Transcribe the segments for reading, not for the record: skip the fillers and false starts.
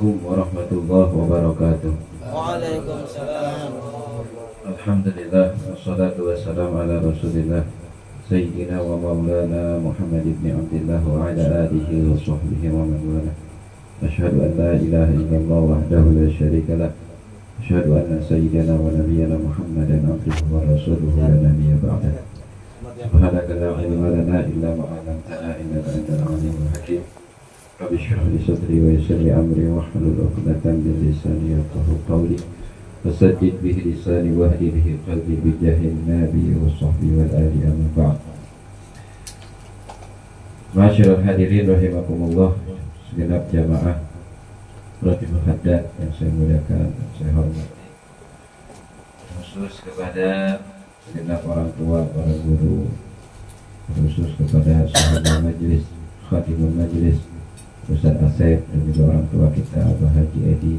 Assalamualaikum warahmatullahi wabarakatuh. Waalaikumsalam. Alhamdulillah, wassalatu wassalamu ala rasulillah Sayyidina wa maulana Muhammad ibn Abdillah wa ala alihi wa sahbihi wa man wala. Asyhadu an la ilaha illallah wahdahu la syarika lah. Asyhadu anna sayyidina wa nabiyyana Muhammadan abduhu wa rasuluhu la nabiyya ba'dah. Subhanaka la ilma lana illa ma 'allamtana innaka antal alimul hakim. Rabbi shrah li sadri wa yassir li amri wahlul 'uqdatam min lisani yafqahu qawli. Wasaddid bihi lisani wahdi bihi qalbi bijahin nabi wa sahbihi wal ali amma ba'd. Ma'asyiral hadirin rahimakumullah, segenap jamaah Ratibul Haddad yang saya muliakan dan saya hormati, khusus kepada segenap orang tua, para guru, khusus kepada sahabat majelis, khatibul majelis, Ustaz Asep, dan juga orang tua kita Abah Haji Edi,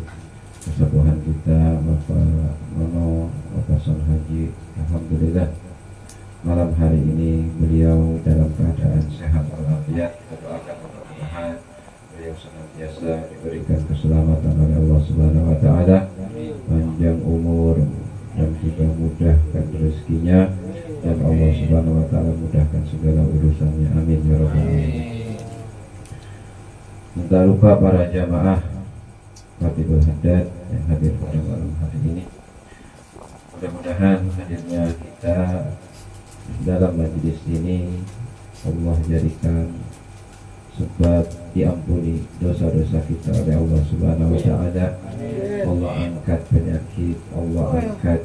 kesepuhan kita Bapak Nono, Bapak Son Haji. Alhamdulillah malam hari ini beliau dalam keadaan sehat walafiat. Kita doakan mudah-mudahan beliau senantiasa diberikan keselamatan oleh Allah Subhanahu wa taala, panjang umur dan juga mudahkan rezekinya, dan Allah Subhanahu wa taala mudahkan segala urusannya. Amin ya rabbal alamin. Tak lupa para jamaah Ratibul Haddad yang hadir pada malam hari ini, mudah-mudahan hadirnya kita dalam majelis ini Allah jadikan sebab diampuni dosa-dosa kita oleh Allah Subhanahu wa taala. Allah angkat penyakit, Allah angkat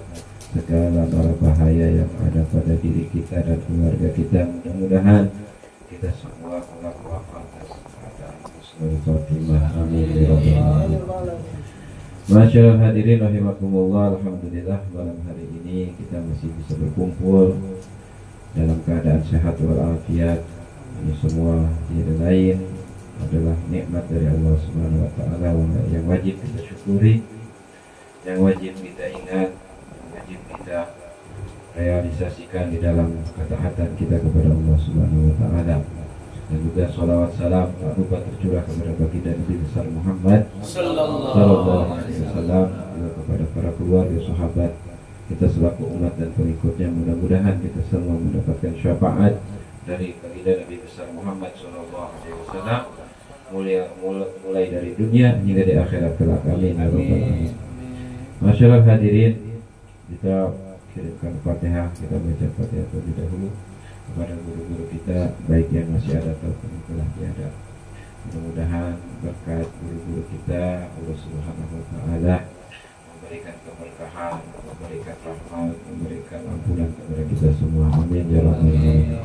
segala mara bahaya yang ada pada diri kita dan keluarga kita. Mudah-mudahan kita semua kelak wafat dalam husnul khotimah. Amin ya rabbal alamin. Masyaallah hadirin rahimakumullah, alhamdulillah malam hari ini kita masih bisa berkumpul dalam keadaan sehat walafiat. Ini semua tiada lain adalah nikmat dari Allah Subhanahu wa taala yang wajib kita syukuri, yang wajib kita ingat, yang wajib kita realisasikan di dalam ketaatan kita kepada Allah Subhanahu wa taala. Dan juga salawat salam tak lupa tercurah kepada baginda Nabi besar Muhammad sallallahu alaihi wasallam, juga kepada para keluarga sahabat kita selaku umat dan pengikutnya. Mudah-mudahan kita semua mendapatkan syafaat dari baginda Nabi besar Muhammad sallallahu alaihi wasallam mulai dari dunia hingga di akhirat kelak. Amin ya rabbal alamin. Masyaallah hadirin, kita kirimkan Fatihah, kita baca Fatihah terlebih dahulu kepada guru-guru kita, baik yang masih ada ataupun yang telah tiada. Mudah-mudahan berkat guru-guru kita Allah Subhanahu wa taala memberikan keberkahan, memberikan rahmat, memberikan ampunan kepada kita semua. Amin ya rabbal alamin.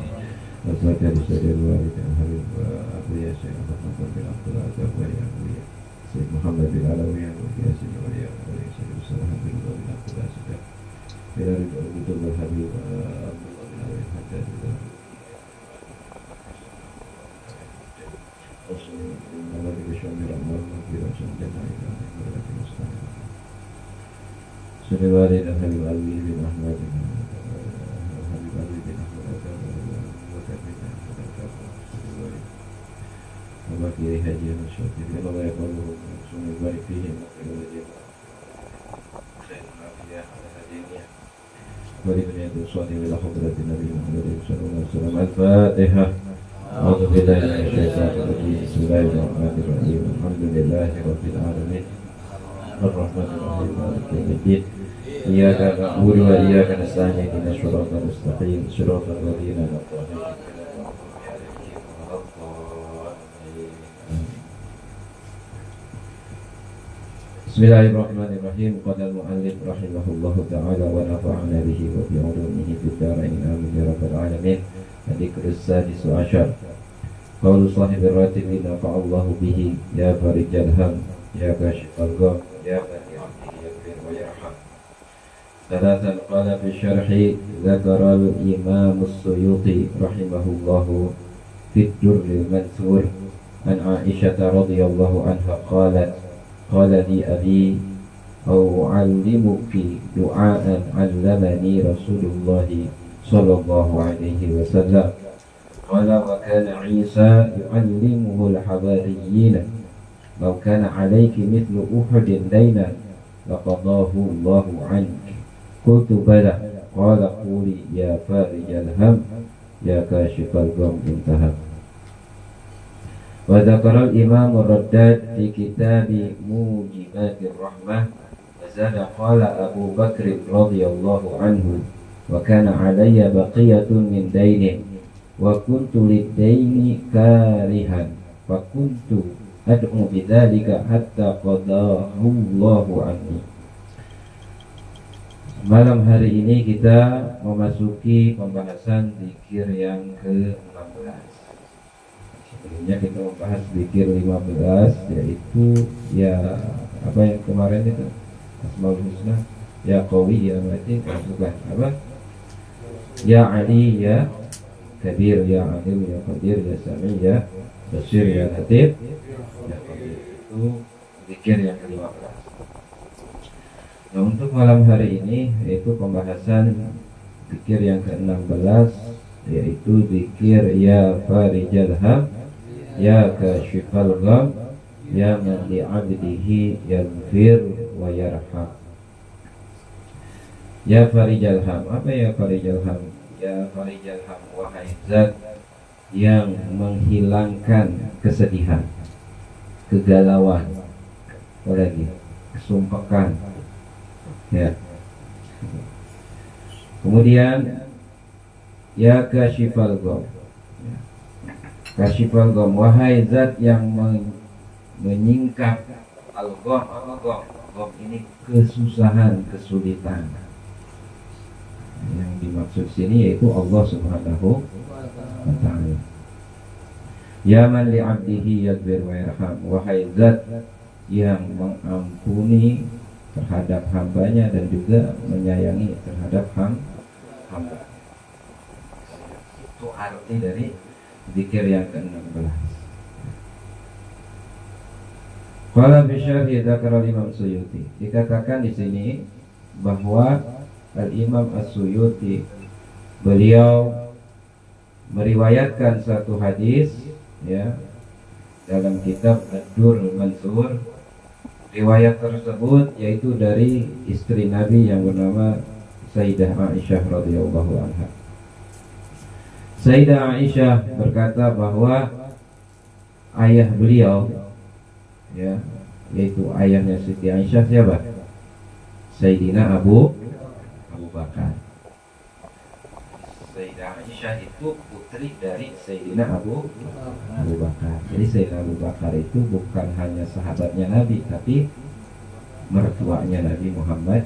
Al-Fatihah disadari walidina Habib Abu Yasir Al-Fatihah bin Abdullah Al-Jabari Al-Mulia Sayyid Muhammad bin Alawi Al-Yasin Al-Waliya Al-Yasin Sayyid Abdullah bin Abdullah Siddiq bin Abdullah Habib Abdullah bin Alawi Haddad Rasulullah bin Syamir Al-Marmah bin Syamjana Sayyid Walid Al-Habib Alwi bin Ahmad Habib Alwi bin Ahmad Abakiri Haji Al-Syafir Allah yaqaluhu Sunni barik fihi Maqilulajim Sayyidina Al-Hadiyah Bari biniatu suwati wila khudratin Nabi Muhammad sallallahu alaihi wasallam. Al-Fatihah. A'udhu billahi minasyaitanir rajim. Bismillahirrahmanirrahim. Alhamdulillahi rabbil alamin. Ar-Rahmanir Rahim. Maliki yaumiddin. Iyyaka na'budu wa iyyaka nasta'in. Ihdinas siratal mustaqim. Siratal ladzina an'amta 'alaihim. Bismillahirrahmanirrahim. Qala al-mu'allif rahimahullahu ta'ala wa nafa'ana bihi wa bi 'ulumihi fid dharain. Amin ya rabbal alamin. Dzikru sadisu asyar. Qaulu sahibir ratib nafa'allahu bihi ya farijal ham ya kashifal gham ya bani 'abdihi yaghfir wa yarham. Thalathan qala fi syarhi dzakara al-imam as-Suyuti rahimahullahu fi ad-durril mansur an Aisyah radhiyallahu anha qalat qala li abi أو أعلمك دعاء علمني رسول الله صلى الله عليه وسلم قال وكان عيسى يعلمه الحواريين law kana 'alaiki mithlu Uhudin dainan laqadahu Allahu 'anki. Qultu bala. Qala quli ya farijal ham ya kashifal gham intaham. Wa dzakara al-Imam ar-Raddad fi kitab Mujibatir Rahmah wa zada qala Abu Bakr radhiyallahu anhu wa kana 'alayya baqiyatun min dainin wa kuntu lid-daini karihan fa kuntu ad'u bidzalika hatta qadahu Allahu anni. Malam hari ini kita memasuki pembahasan zikir yang ke-16. Sebelumnya kita membahas zikir 15, yaitu ya apa yang kemarin itu Asmaul Husna, ya Qawi, ya Matin, bukan apa? Ya Ali, ya Kabir, ya Alim, ya Qadir, ya Sami, ya Basir, ya Latif, ya Qadir. Itu zikir yang ke-15. Nah, untuk malam hari ini yaitu pembahasan zikir yang ke-16, yaitu zikir ya farijal ham ya kashifal gham ya man li'abdihi yaghfir wa yarham. Ya farijal ham, apa ya farijal ham? Ya farijal ham, wahai zat yang menghilangkan kesedihan, kegalauan, apalagi kesumpakan, ya. Kemudian ya kashifal gham, kashifal gham, wahai zat yang menyingkap al-gham. Apa gham? Gham ini kesusahan, kesulitan. Yang dimaksud sini yaitu Allah Subhanahu wa ta'ala. Ya man li 'abdihi yaghfir wa yarham, wahai zat yang mengampuni terhadap hambanya dan juga menyayangi terhadap hamba. Itu arti dari zikir yang ke-16. Qala fi syarhi dzakara Imam Suyuti. Dikatakan di sini bahwa Al-Imam As-Suyuti beliau meriwayatkan satu hadis, ya, dalam kitab Ad-Durrul Mansur. Riwayat tersebut yaitu dari istri Nabi yang bernama Sayyidah Aisyah radhiyallahu anha. Sayyidah Aisyah berkata bahwa ayah beliau, ya, yaitu ayahnya Siti Aisyah siapa? Sayyidina Abu Bakar. Sayyidah Aisyah itu putri dari Sayyidina Abu Bakar. Jadi Sayyidina Abu Bakar itu bukan hanya sahabatnya Nabi, tapi mertuanya Nabi Muhammad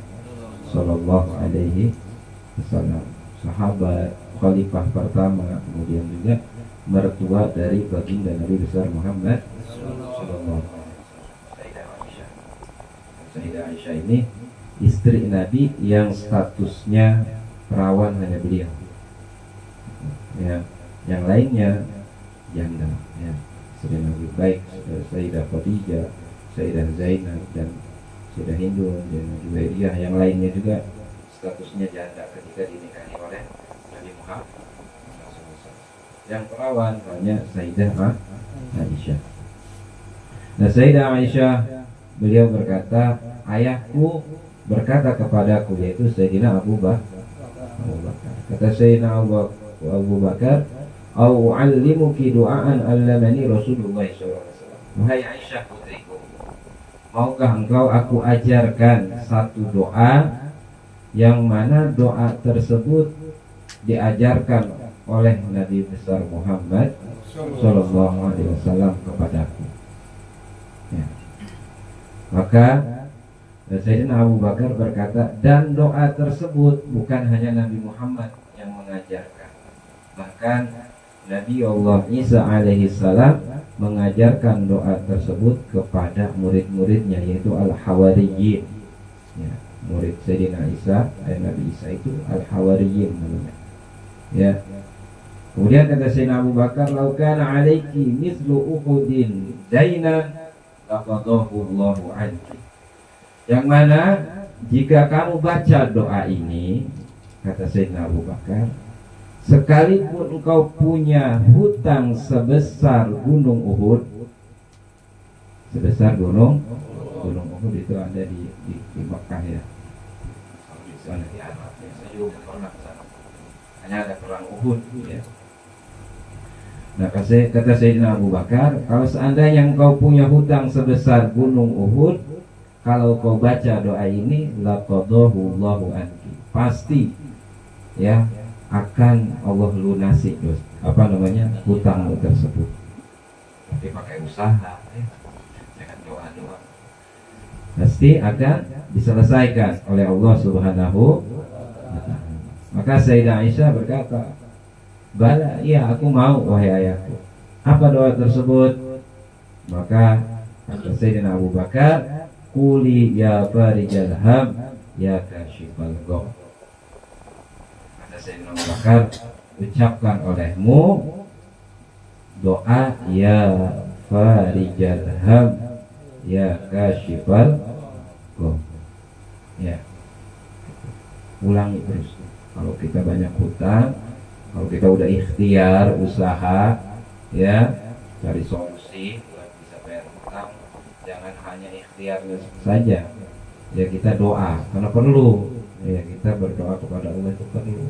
Sallallahu Alaihi Wasallam, sahabat, khalifah pertama, kemudian juga mertua dari baginda Nabi besar Muhammad Sallallahu Alaihi Wasallam. Sayyidah Aisyah ini istri Nabi yang statusnya perawan hanya beliau, ya, yang lainnya janda, ya. Sudah lebih baik Sayyidah Khadijah, Sayyidah Zainab, dan Sayyidah Hindun, dan Juwairiyah, yang lainnya juga statusnya janda ketika dinikahi oleh Nabi Muhammad. Yang perawan hanya Sayyidah Aisyah. Nah, Sayyidah Aisyah beliau berkata, ayahku berkata kepadaku, yaitu Sayyidina Abu Bakar. Kata Sayyidina Abu Bakar, "Au 'allimuki du'aan 'allamani Rasulullah sallallahu alaihi wasallam." Wahai Aisyah putriku, maukah engkau aku ajarkan satu doa yang mana doa tersebut diajarkan oleh Nabi besar Muhammad sallallahu alaihi wasallam kepadaku. Ya. Maka Sayyidina Abu Bakar berkata, dan doa tersebut bukan hanya Nabi Muhammad yang mengajarkan, bahkan Nabi Allah Isa alaihi salam mengajarkan doa tersebut kepada murid-muridnya, yaitu Al-Hawariyin, ya, murid Sayyidina Isa, Nabi Isa itu Al-Hawariyin namanya, ya. Kemudian kata Sayyidina Abu Bakar, "Lau kana 'alaiki mithlu Uhudin dainan laqadahu Allahu 'anki." Yang mana jika kamu baca doa ini, kata Sayyidina Abu Bakar, sekalipun engkau punya hutang sebesar gunung Uhud, sebesar gunung Uhud itu ada di Mekah ya. Di sana di Arab. Ya, saya juga pernah ke sana. Hanya ada perang Uhud ya. Nah, kata Sayyidina Abu Bakar, kalau seandainya engkau punya hutang sebesar gunung Uhud, kalau kau baca doa ini, laqadahu Allahu anki, pasti ya akan Allah lunasi hutangmu tersebut. Tapi pakai usaha ya. Jangan doa-doa. Pasti akan diselesaikan oleh Allah Subhanahu wa ta'ala. Maka Sayyidah Aisyah berkata, bala, iya aku mau wahai ayahku. Apa doa tersebut? Maka kata Sayyidina Abu Bakar, quli ya farijal ham ya kashifal gham. Kata Sayyidina Abu Bakar, ucapkan olehmu doa ya farijal ham ya kashifal gham. Ya, ulangi terus. Kalau kita banyak hutang, kalau kita udah ikhtiar, usaha, ya, cari solusi buat bisa bayar hutang, jangan hanya ikhtiar saja. Ya kita doa, karena perlu. Ya kita berdoa kepada Allah itu perlu.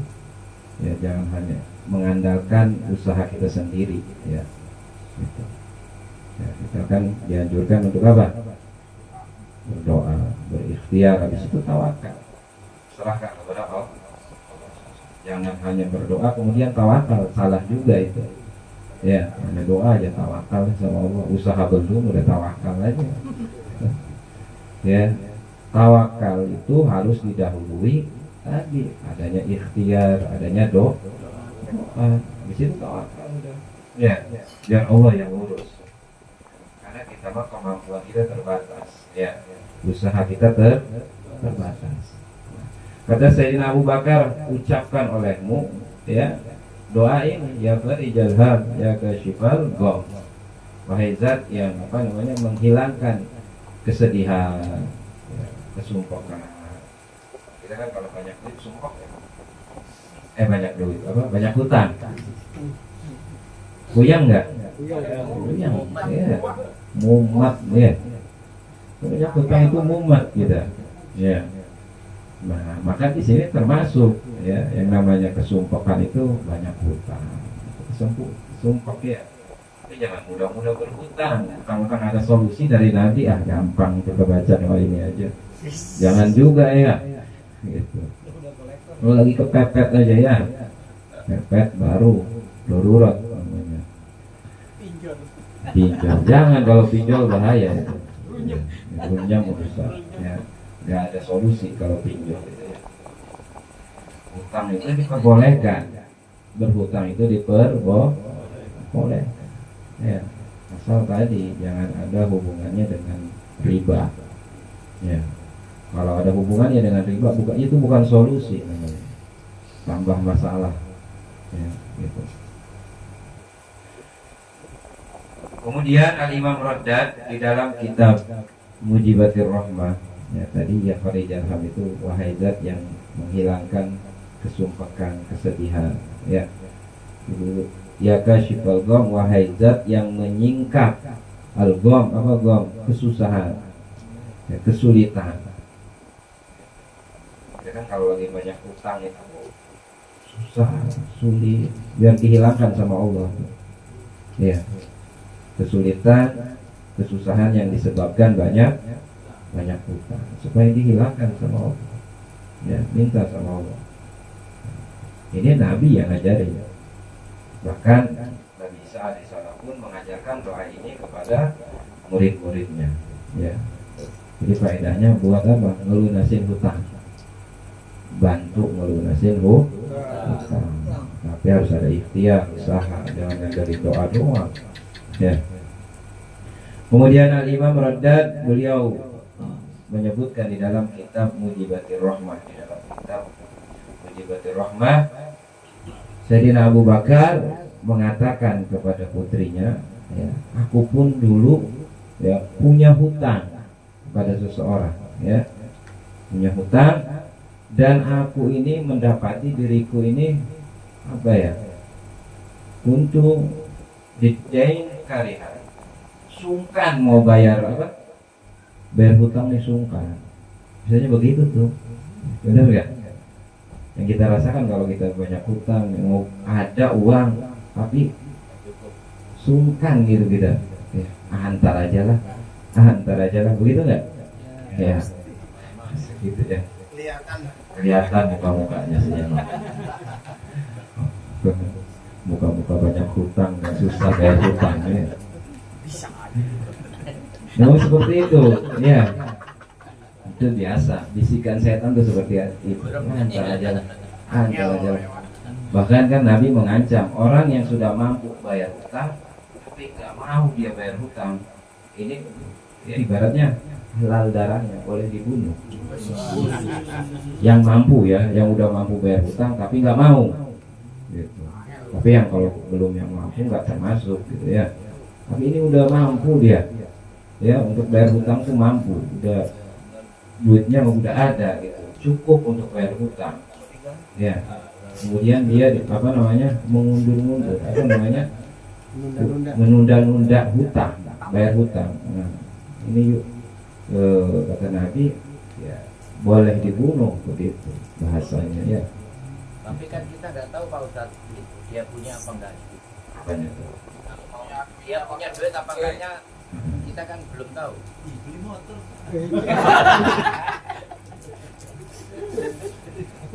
Ya jangan hanya mengandalkan usaha kita sendiri. Ya, gitu. Ya kita kan dianjurkan untuk apa? Berdoa, berikhtiar, habis itu tawakal. Serahkan kepada Allah. Jangan hanya berdoa kemudian tawakal, salah juga itu. Ya, hanya doa aja tawakal sama Allah, usaha belum udah tawakal aja. Ya, tawakal itu harus didahului tadi adanya ikhtiar, adanya doa. Di situ tawakal udah. Ya, biar Allah yang urus. Karena kita mah kemampuan kita terbatas. Ya, usaha kita terbatas. Kata Sayyidina Abu Bakar, ucapkan olehmu ya doa ini, ya farijal ham ya kashifal gham, wahai zat yang menghilangkan kesedihan, ya, kesumpahan. Kita kan kalau banyak duit sumpah ya. Banyak duit banyak hutang. Kuyang enggak? Kuyang. Ya. Mumat ya. Banyak hutang itu mumat kita. Ya. Nah, maka di sini termasuk ya yang namanya kesumpahan itu banyak hutang. Sumpah ya. Tapi jangan mudah-mudah berhutang. Kalau kan ada solusi dari Nabi, gampang kita baca doa ini aja. Jangan juga ya. Gitu. Kalau lagi kepepet aja ya. Pepet baru darurat namanya. Pinjol. Jangan, kalau pinjol bahaya itu. Punya merusak ya. Nggak ada solusi kalau pinjol gitu ya. Hutang itu diperbolehkan, berhutang itu diperbolehkan ya, asal tadi jangan ada hubungannya dengan riba ya. Kalau ada hubungannya dengan riba, itu bukan solusi namanya, tambah masalah ya, gitu. Kemudian Al-Imam Raddad di dalam kitab Mujibatir Rahmah ya, tadi ya farijal ham itu wahai zat yang menghilangkan kesumpahan, kesedihan ya. Ya kashifal gham, wahai zat yang menyingkap al-gham, kesusahan ya, kesulitan. Ya kan kalau lagi banyak hutang itu susah, sulit, biar dihilangkan sama Allah ya. Kesulitan, kesusahan yang disebabkan banyak hutang, supaya dihilangkan sama Allah ya, minta sama Allah. Ini Nabi yang ngajarin, bahkan Nabi Isa alaihissalam pun mengajarkan doa ini kepada murid-muridnya ya. Jadi faedahnya buat apa? Ngelunasin hutang, bantu ngelunasin hutang. Tapi harus ada ikhtiar, usaha, jangan dari doa doang ya. Kemudian Al-Imam Raddad beliau menyebutkan di dalam kitab Mujibatir Rahmah, Sayyidina Abu Bakar mengatakan kepada putrinya ya, aku pun dulu ya punya hutang pada seseorang ya, punya hutang, dan aku ini mendapati diriku ini kuntu didain karihan, sungkan mau bayar apa? Bayar hutang nih sungkan. Misalnya begitu tuh, benar nggak? Yang kita rasakan kalau kita banyak hutang, mau ada uang tapi sungkan gitu kita. Ya, antar aja lah, begitu nggak? Ya, gitu ya. Kelihatan muka-mukanya sih emang. Muka-muka banyak hutang dan susah bayar hutang ya. Memang seperti itu, ya. Itu biasa. Bisikan setan tuh seperti itu. Antar aja lah. Bahkan kan Nabi mengancam orang yang sudah mampu bayar hutang, tapi nggak mau dia bayar hutang. Ini ya, ibaratnya halal darahnya, boleh dibunuh. Yang mampu ya, yang udah mampu bayar hutang tapi nggak mau. Gitu. Tapi yang kalau belum yang mampu nggak termasuk gitu ya. Tapi ini udah mampu dia, ya untuk bayar hutang tuh mampu, udah duitnya udah ada gitu, cukup untuk bayar hutang. Ya, kemudian dia apa namanya mengundur-undur, apa namanya menunda-nunda hutang, bayar hutang. Nah, ini yuk kata Nabi, ya boleh dibunuh begitu bahasanya ya. Tapi kan kita nggak tahu Pak Ustadz dia punya apa enggak. Apanya tuh? Dia punya duit apa enggaknya kita kan belum tahu.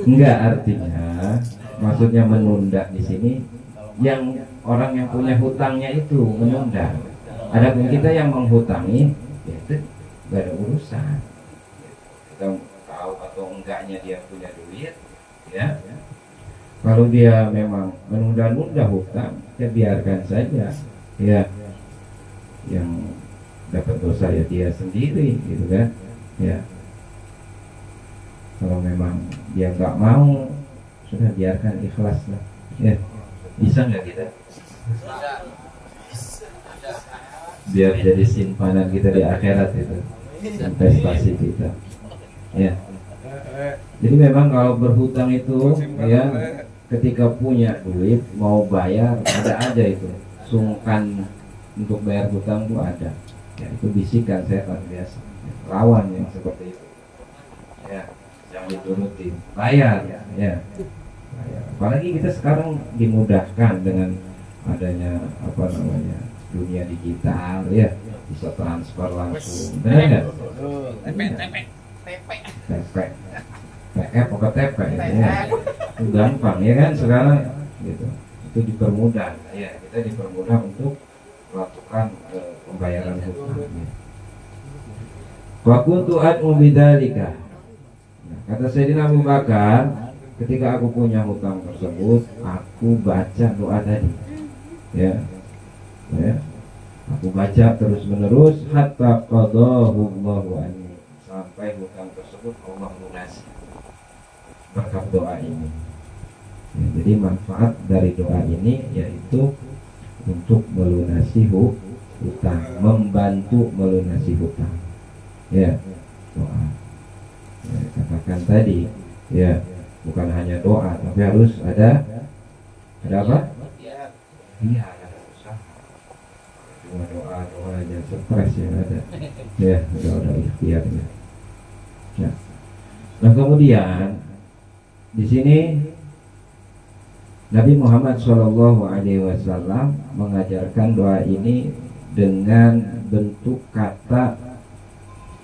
Enggak, artinya maksudnya menunda di sini yang orang yang punya hutangnya itu menunda. Adapun kita yang menghutangi ya itu nggak ada urusan. Kita tahu atau enggaknya dia punya duit ya. Kalau dia memang menunda-nunda hutang, ya biarkan saja. Ya, yang dapat dosa ya dia sendiri, gitu kan? Ya. Kalau memang dia nggak mau, sudah biarkan, ikhlas lah. Ya, bisa nggak kita? Biar jadi simpanan kita di akhirat itu, investasi kita. Ya. Jadi memang kalau berhutang itu, ya. Ketika punya duit mau bayar ada aja itu sungkan untuk bayar hutang tuh ada ya, itu bisikan setan biasa lawan yang seperti itu ya, yang dituruti bayar ya, bayar. Apalagi kita sekarang dimudahkan dengan adanya apa namanya dunia digital ya, bisa transfer langsung, benar nggak? TP apa TP ya. Itu gampang ya kan sekarang gitu. Itu dipermudah ya, kita dipermudah untuk melakukan pembayaran hutang ya. Wa kuntu ad'u bidzalika. Nah, kata Sayyidina Abu Bakar, ketika aku punya hutang tersebut, aku baca doa tadi. Ya. Ya. Aku baca terus-menerus hatta qadahu Allahu anni, sampai hutang tersebut Allah lunasi berkat doa ini ya, jadi manfaat dari doa ini yaitu untuk melunasi hutang, membantu melunasi hutang ya, doa ya, katakan tadi ya, bukan hanya doa tapi harus ada apa? Iya, ada usaha. Cuma doa aja stres yang ada ya, ada ikhtiarnya ya. Nah kemudian di sini Nabi Muhammad SAW mengajarkan doa ini dengan bentuk kata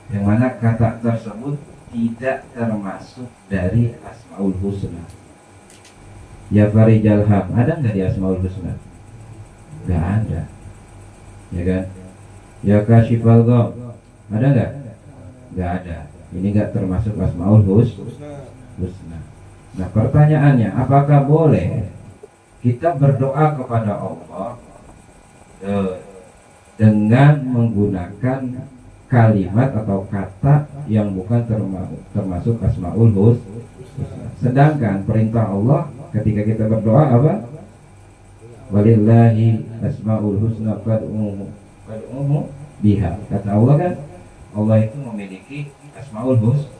yang mana kata tersebut tidak termasuk dari Asmaul Husna. Ya Farijal Ham, ada nggak di Asmaul Husna? Nggak ada, ya kan? Ya Kashifal Gham, ada nggak? Nggak ada. Ini nggak termasuk Asmaul Husna. Nah pertanyaannya, apakah boleh kita berdoa kepada Allah dengan menggunakan kalimat atau kata yang bukan termasuk Asmaul Husna? Sedangkan perintah Allah ketika kita berdoa apa? Walillahi Asmaul Husna fad'uhu biha. Kata Allah kan, Allah itu memiliki Asmaul Husna.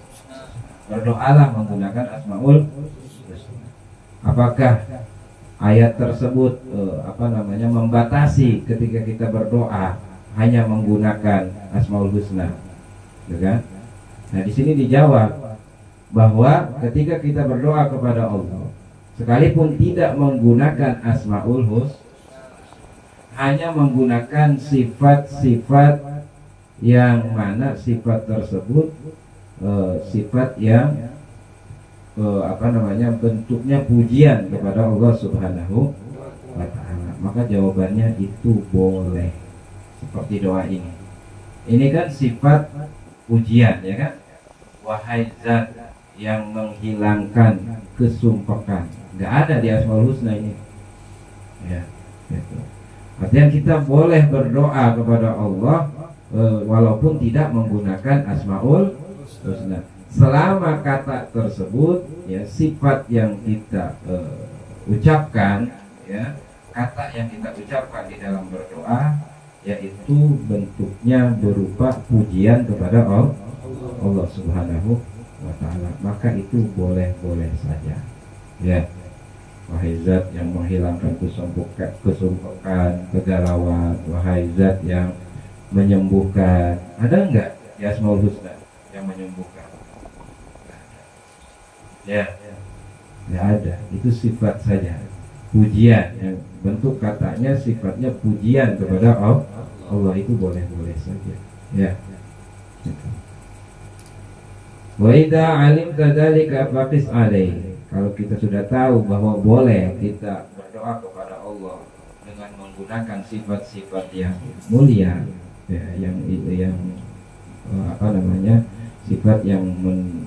Berdoalah menggunakan Asmaul Husna. Apakah ayat tersebut membatasi ketika kita berdoa hanya menggunakan Asmaul Husna, gitu kan? Nah di sini dijawab bahwa ketika kita berdoa kepada Allah, sekalipun tidak menggunakan Asmaul Husna, hanya menggunakan sifat-sifat yang mana sifat tersebut sifat yang bentuknya pujian kepada Allah Subhanahu wa ta'ala, maka jawabannya itu boleh. Seperti doa ini. Ini kan sifat pujian, ya kan? Wahai zat yang menghilangkan kesumpakan. Nggak ada di Asmaul Husna ini. Ya, gitu. Artinya kita boleh berdoa kepada Allah walaupun tidak menggunakan Asmaul Husna. Selama kata tersebut, ya, sifat yang kita ucapkan, ya, kata yang kita ucapkan di dalam berdoa, yaitu bentuknya berupa pujian kepada Allah Subhanahu wa ta'ala, maka itu boleh-boleh saja, ya. Wahai zat yang menghilangkan kesumpakan, kegalauan, wahai zat yang menyembuhkan. Ada enggak di Asmaul Husna yang menyembuhkan? Ya, tidak ada. Itu sifat saja, pujian. Yang bentuk katanya sifatnya pujian kepada Allah, itu boleh-boleh saja, ya. Wa idza alimta dzalika faqis alaihi. Kalau kita sudah tahu bahwa boleh kita berdoa kepada Allah dengan menggunakan sifat-sifat yang mulia, ya, sifat yang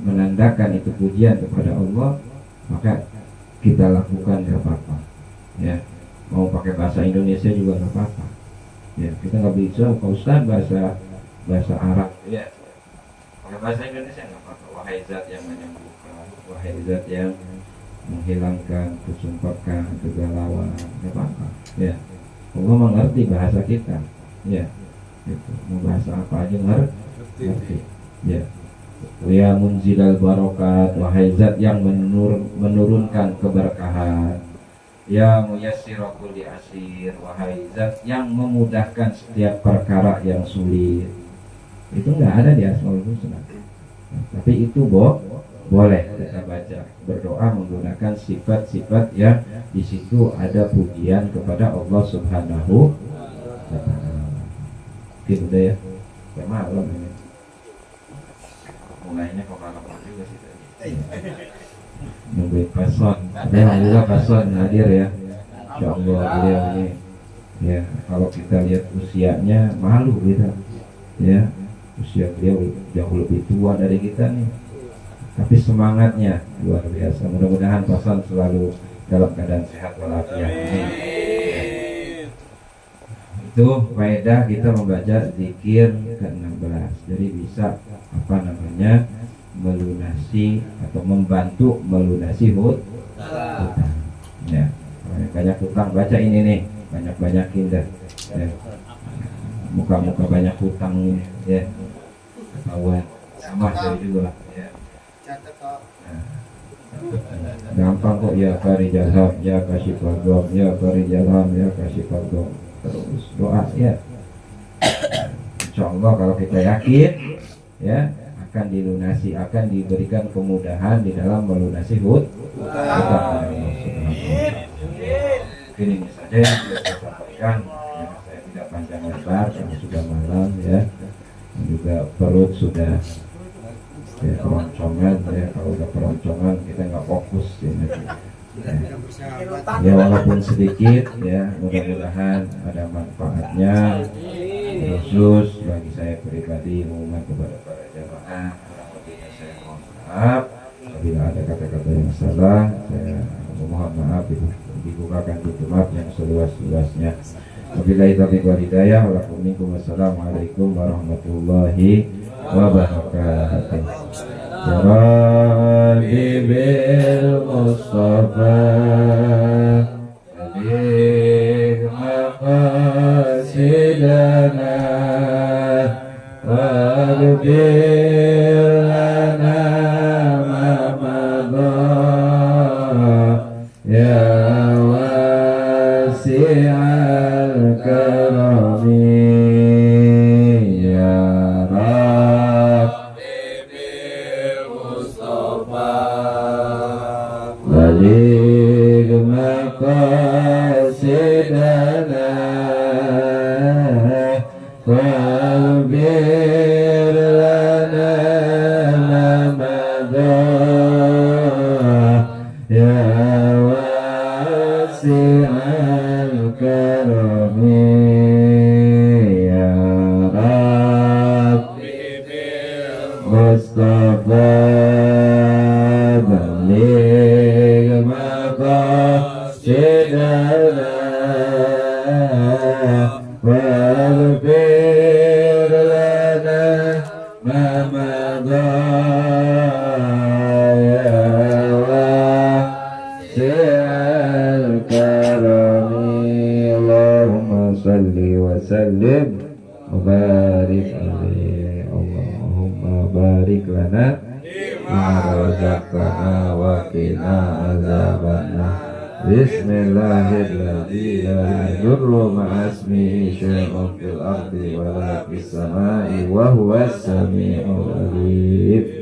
menandakan itu pujian kepada Allah, maka kita lakukan, gak apa-apa, ya. Mau pakai bahasa Indonesia juga gak apa-apa, ya. Kita nggak bisa Pak Ustaz bahasa Arab, ya. Pakai bahasa Indonesia gak apa-apa. Wahai zat yang menyembuhkan, wahai zat yang menghilangkan kesumpakan, kegalauan, gak apa-apa, ya. Allah mengerti bahasa kita, ya. Itu mau bahasa apa aja ngerti, ya. Ya munzilal barokat, wahai zat yang menurunkan keberkahan. Ya muyassira kulli asir, wahai zat yang memudahkan setiap perkara yang sulit. Itu nggak ada di Asmaul Husna, tapi itu boleh kita baca berdoa menggunakan sifat-sifat yang di situ ada pujian kepada Allah Subhanahu wa ta'ala. Gitu deh, ya. Kayak malam ini. Mulainya kok malam juga sih tadi. Nungguin pason. Alhamdulillah pason hadir, ya. Insyaallah beliau ini, ya, kalau kita lihat usianya malu kita, ya. Usia beliau jauh lebih tua dari kita nih. Tapi semangatnya luar biasa. Mudah-mudahan pasan selalu dalam keadaan sehat walafiat. Itu faedah kita membaca zikir ke-16. Jadi bisa melunasi atau membantu melunasi hutang. Ya, banyak hutang, baca ini nih, banyak-banyakin dah. Ya. Muka-muka banyak hutang ini, ya. Ketahuan sama saya juga, ya. Gampang kok, ya Farijal Ham, ya Kasyifal Gham, ya Farijal Ham, ya Kasyifal Gham. Terus doa, ya. Insyaallah kalau kita yakin, ya, akan dilunasi, akan diberikan kemudahan di dalam melunasi hutang. Ini saja yang saya sampaikan, ya, saya tidak panjang lebar karena sudah malam, ya. Dan juga perut sudah, ya, keroncongan, ya. Kalau udah keroncongan kita nggak fokus, ya. Ya walaupun sedikit, ya, mudah-mudahan ada manfaatnya, khusus bagi saya pribadi, mohon kepada para jamaah. Kurang lebihnya saya mohon maaf apabila ada kata-kata yang salah. Saya mohon maaf, dibukakan pintu maaf yang seluas-luasnya. Wabillahi taufiq wal hidayah. Wassalamualaikum warahmatullahi wabarakatuh. Ya Rabbi bil Mustafa Habib maqasidana waghfir lana ma madha ya wasi'al karami. Mustafa baligh maqasidana waghfir lana ma madha ya wasi'al karami Allahumma salli wa sallim wa barik alaihi Allahumma barik lana ma razaqtana wa qina azabannar Bismillahirrahmanirrahim la yadurru ma'asmihi syai'un fil ardi wa la fis samai wa huwas sami'ul alim